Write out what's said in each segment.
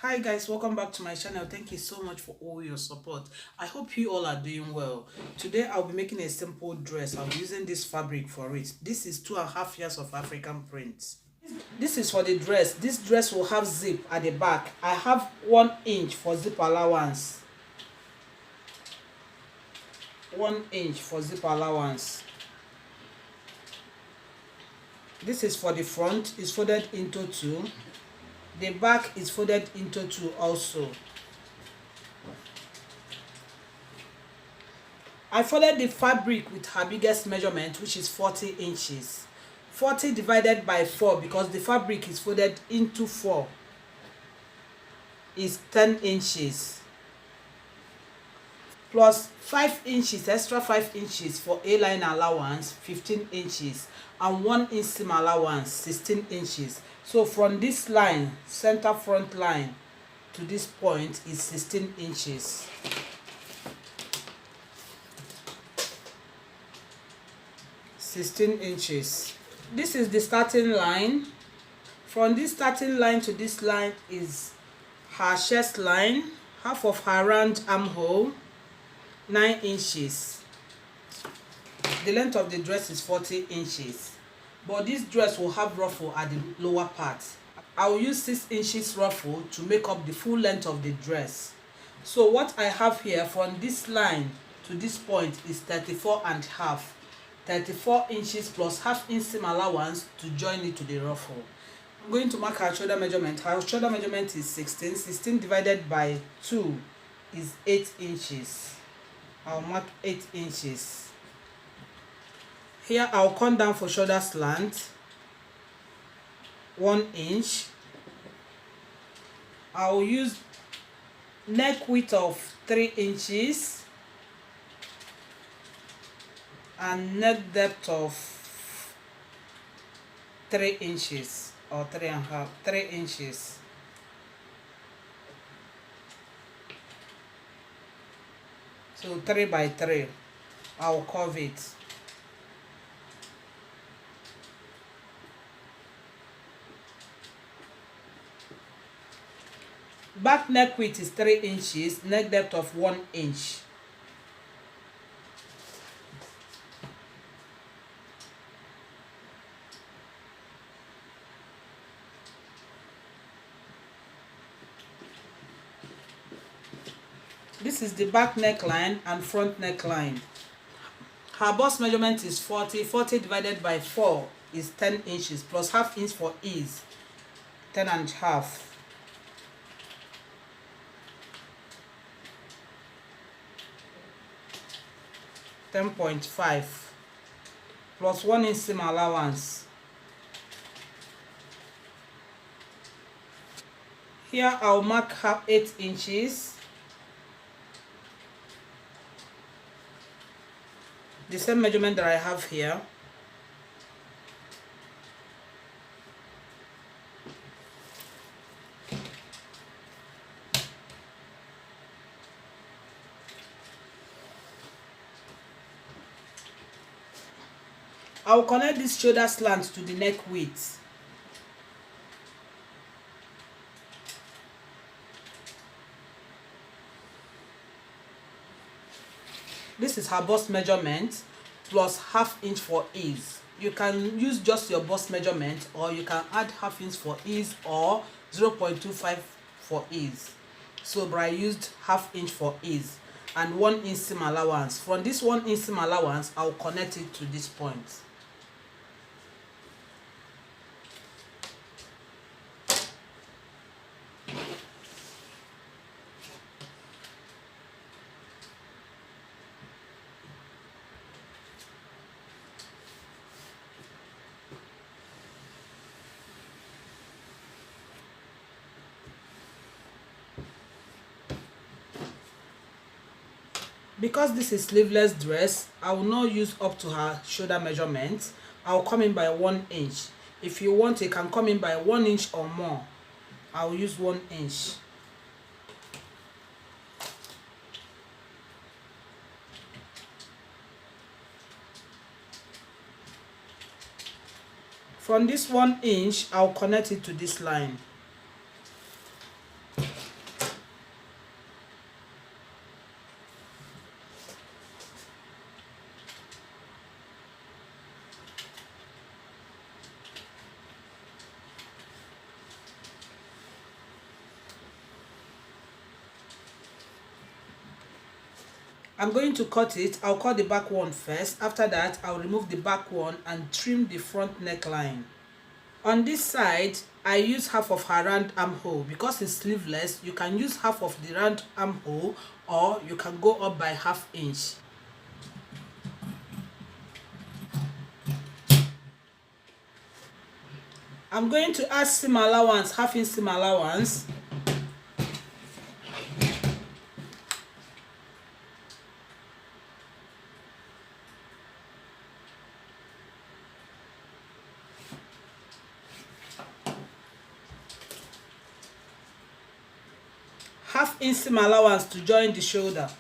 Hi guys, welcome back to my channel. Thank you so much for all your support. I hope you all are doing well. Today I'll be making a simple dress. I'll be using this fabric for it. This is 2.5 years of African print. This is for the dress. This dress will have zip at the back. I have 1 inch for zip allowance. 1 inch for zip allowance. This is for the front. It's folded into 2. The back is folded into 2 also. I folded the fabric with her biggest measurement, which is 40 inches. 40 divided by 4, because the fabric is folded into 4, is 10 inches. Plus 5 inches, extra 5 inches for A-line allowance, 15 inches. And 1 inch seam allowance, 16 inches. So from this line, center front line, to this point is 16 inches. This is the starting line. From this starting line to this line is her chest line, half of her round armhole, 9 inches. The length of the dress is 40 inches. But this dress will have ruffle at the lower part. I will use 6 inches ruffle to make up the full length of the dress. So what I have here from this line to this point is 34.5. 34 inches plus half inch seam allowance to join it to the ruffle. I'm going to mark her shoulder measurement. Her shoulder measurement is 16. 16 divided by 2 is 8 inches. I'll mark 8 inches. Here I'll come down for shoulder slant, 1 inch. I'll use neck width of 3 inches and neck depth of 3 inches or 3 inches. So 3 by 3, I'll curve it. Back neck width is 3 inches, neck depth of 1 inch. This is the back neckline and front neckline. Her bust measurement is 40. 40 divided by 4 is 10 inches plus half inch for ease, 10.5. 10.5 plus 1 inch seam allowance. Here I'll mark her 8 inches. The same measurement that I have here. I will connect this shoulder slant to the neck width. This is her bust measurement plus half inch for ease. You can use just your bust measurement, or you can add half inch for ease or 0.25 for ease. So but I used half inch for ease and 1 inch seam allowance. From this 1 inch seam allowance, I'll connect it to this point. Because this is sleeveless dress, I will not use up to her shoulder measurement. I'll come in by 1 inch. If you want, you can come in by 1 inch or more. I'll use 1 inch. From this 1 inch, I'll connect it to this line. I'm going to cut it. I'll cut the back one first. After that, I'll remove the back one and trim the front neckline. On this side, I use half of her round armhole. Because it's sleeveless, you can use half of the round armhole or you can go up by ½ inch. I'm going to add seam allowance, ½ inch seam allowance. ½ inch seam allowance to join the shoulder.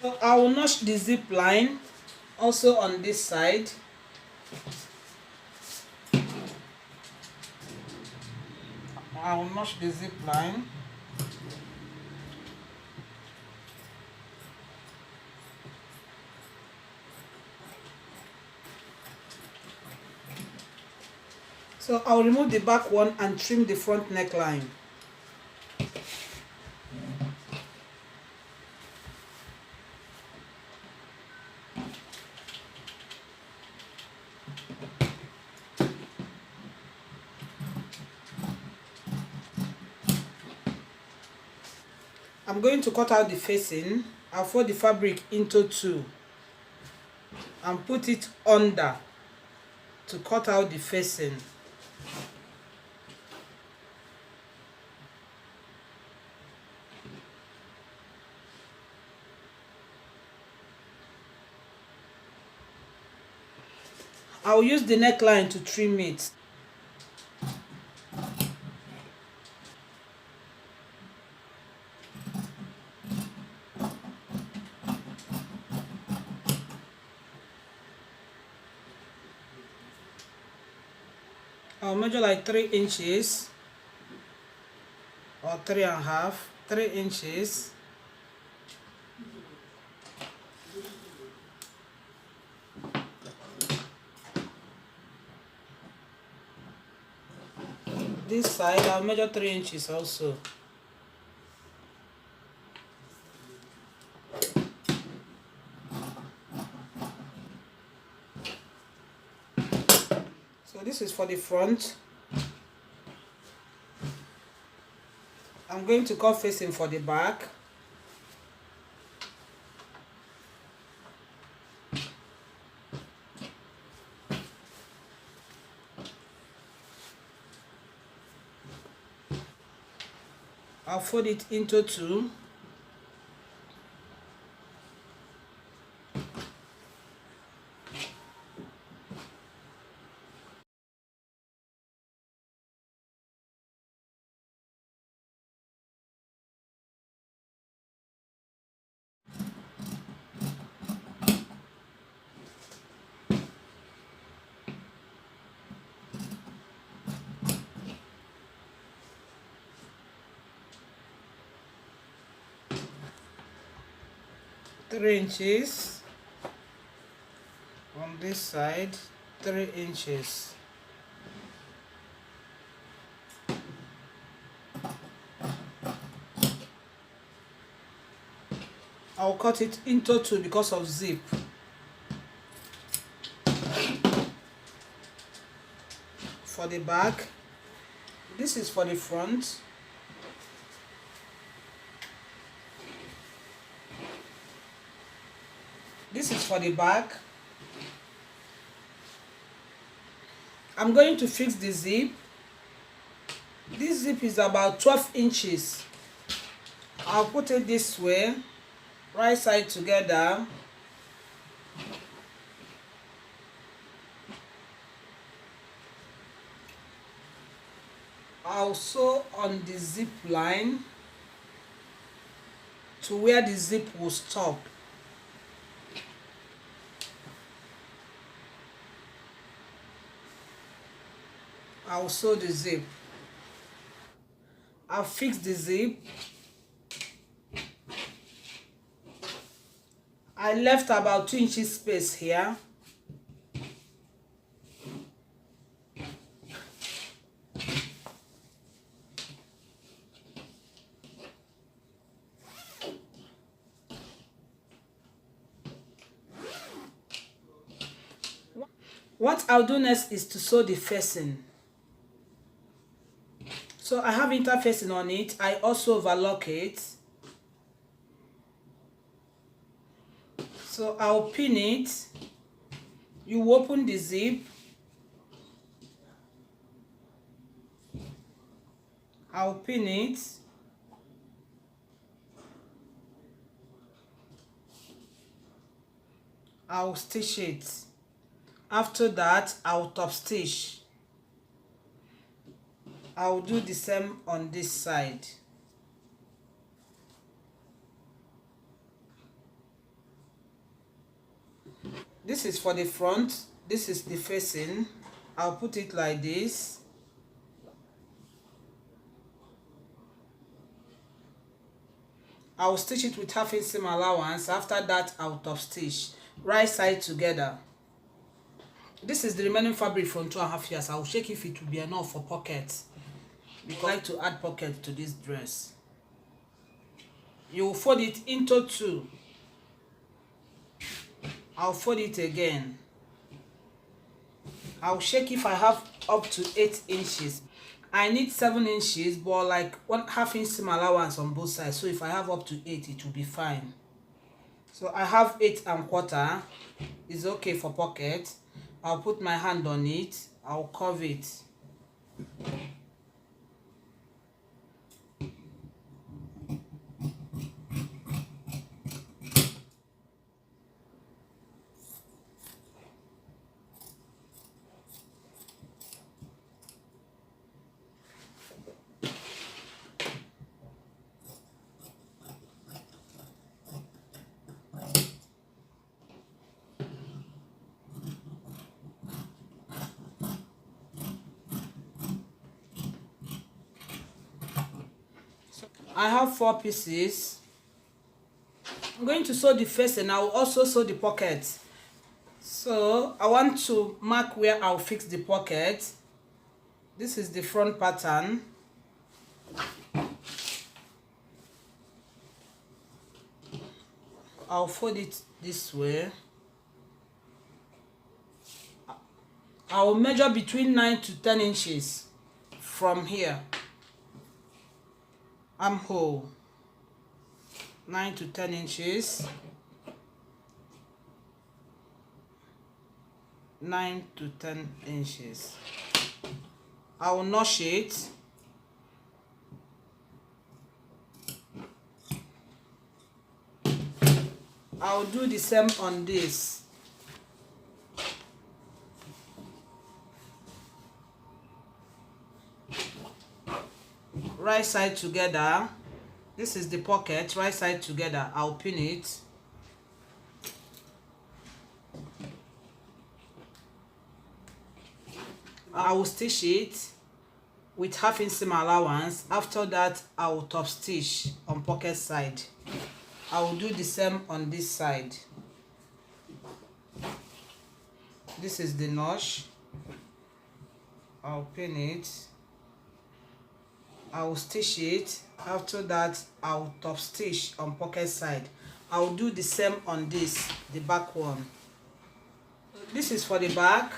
So I will notch the zip line also on this side. I will notch the zip line. So I'll remove the back one and trim the front neckline. I'm going to cut out the facing. I'll fold the fabric into two and put it under to cut out the facing. I'll use the neckline to trim it. I'll measure like 3 inches or 3.5, 3 inches. This side I'll measure 3 inches also. So this is for the front. I'm going to cut facing for the back. I'll fold it into two. Three inches on this side, 3 inches. I'll cut it into two because of zip. For the back, this is for the front. This is for the back. I'm going to fix the zip. This zip is about 12 inches. I'll put it this way, right side together. I'll sew on the zip line to where the zip will stop. I'll sew the zip. I'll fix the zip. I left about 2 inches space here. What I'll do next is to sew the facing. So I have interfacing on it. I also overlock it. So I'll pin it. You open the zip. I'll pin it. I'll stitch it. After that, I'll top stitch. I'll do the same on this side. This is for the front. This is the facing. I'll put it like this. I'll stitch it with half inch seam allowance. After that, I'll top stitch. Right side together. This is the remaining fabric from 2.5 years. I'll check if it will be enough for pockets, because I like to add pockets to this dress. You will fold it into 2. I'll fold it again. I'll check if I have up to 8 inches. I need 7 inches, but like 1/2 inch seam allowance on both sides. So if I have up to 8, it will be fine. So I have 8 1/4. It's okay for pocket. I'll put my hand on it. I'll curve it. I have 4 pieces. I'm going to sew the face and I'll also sew the pocket. So I want to mark where I'll fix the pocket. This is the front pattern. I'll fold it this way. I'll measure between 9 to 10 inches from here. Armhole, 9 to 10 inches, 9 to 10 inches. I will notch it. I'll do the same on this. Right side together. This is the pocket. Right side together. I'll pin it. I will stitch it with half inch seam allowance. After that, I will top stitch on pocket side. I will do the same on this side. This is the notch. I'll pin it. I will stitch it. After that, I will top stitch on pocket side. I will do the same on this, the back one. This is for the back.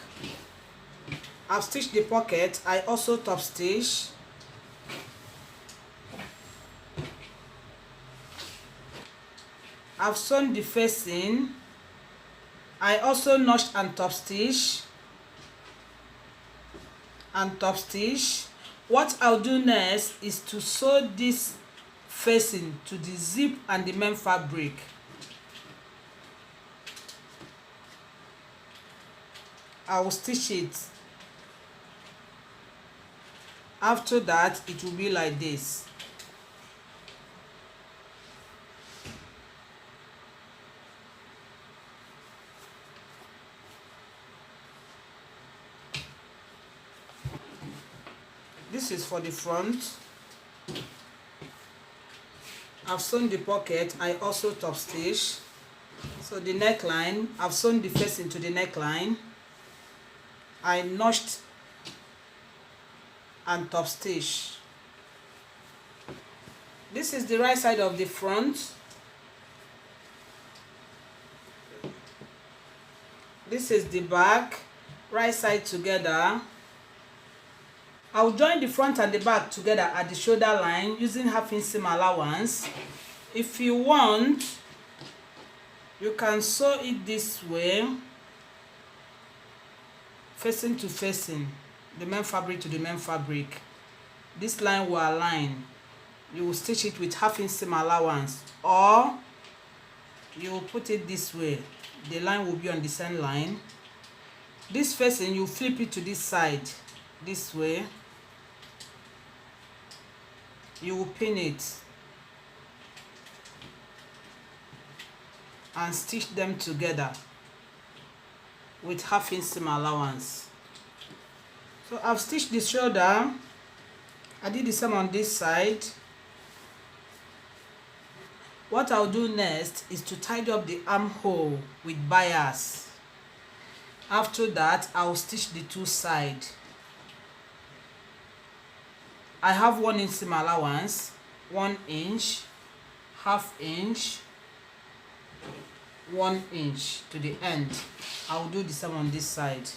I've stitched the pocket. I also top stitch. I've sewn the facing. I also notched and top stitch. And top stitch. What I'll do next is to sew this facing to the zip and the main fabric. I will stitch it. After that, it will be like this. This is for the front. I've sewn the pocket. I also top stitch. So the neckline, I've sewn the face into the neckline. I notched and top stitch. This is the right side of the front. This is the back, right side together. I'll join the front and the back together at the shoulder line using half-inch seam allowance. If you want, you can sew it this way, facing to facing, the main fabric to the main fabric. This line will align. You will stitch it with half-inch seam allowance, or you will put it this way. The line will be on the same line. This facing, you flip it to this side, this way. You will pin it and stitch them together with half-inch seam allowance. So I've stitched the shoulder. I did the same on this side. What I'll do next is to tidy up the armhole with bias. After that, I'll stitch the two sides. I have 1 inch seam allowance, 1 inch, half inch, 1 inch to the end. I'll do the same on this side.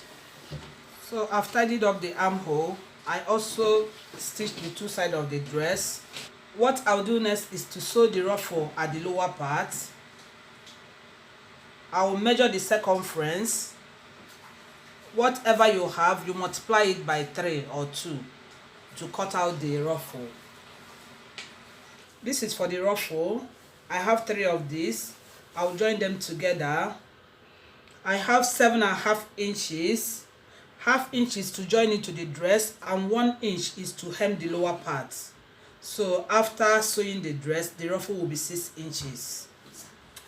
So I've tidied up the armhole. I also stitched the two sides of the dress. What I'll do next is to sew the ruffle at the lower part. I will measure the circumference. Whatever you have, you multiply it by 3 or 2 to cut out the ruffle. This is for the ruffle. I have 3 of these. I'll join them together. I have 7.5 inches. Half inches to join into the dress, and 1 inch is to hem the lower part. So after sewing the dress, the ruffle will be 6 inches.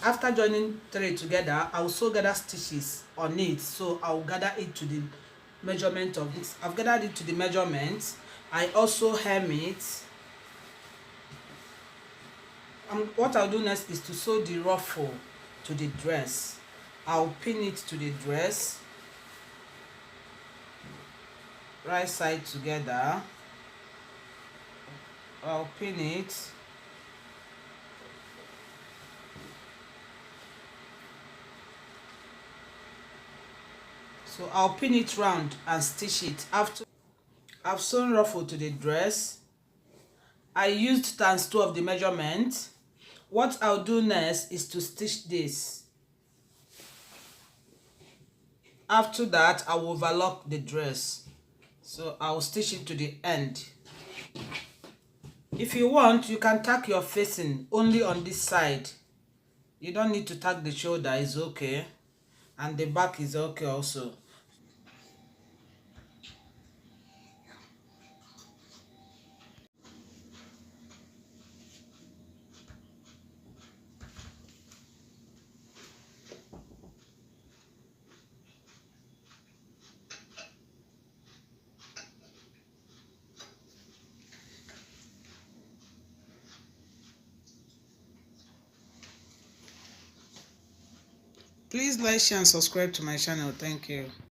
After joining 3 together, I will sew gather stitches on it. So I will gather it to the measurement of this. I've gathered it to the measurement. I also hem it. What I'll do next is to sew the ruffle to the dress. I'll pin it to the dress, right side together. I'll pin it. So I'll pin it round and stitch it. After I've sewn ruffle to the dress, I used ×2 of the measurement. What I'll do next is to stitch this. After that, I will overlock the dress. So I'll stitch it to the end. If you want, you can tack your facing only on this side. You don't need to tack the shoulder, it's okay. And the back is okay also. Please like, share and subscribe to my channel. Thank you.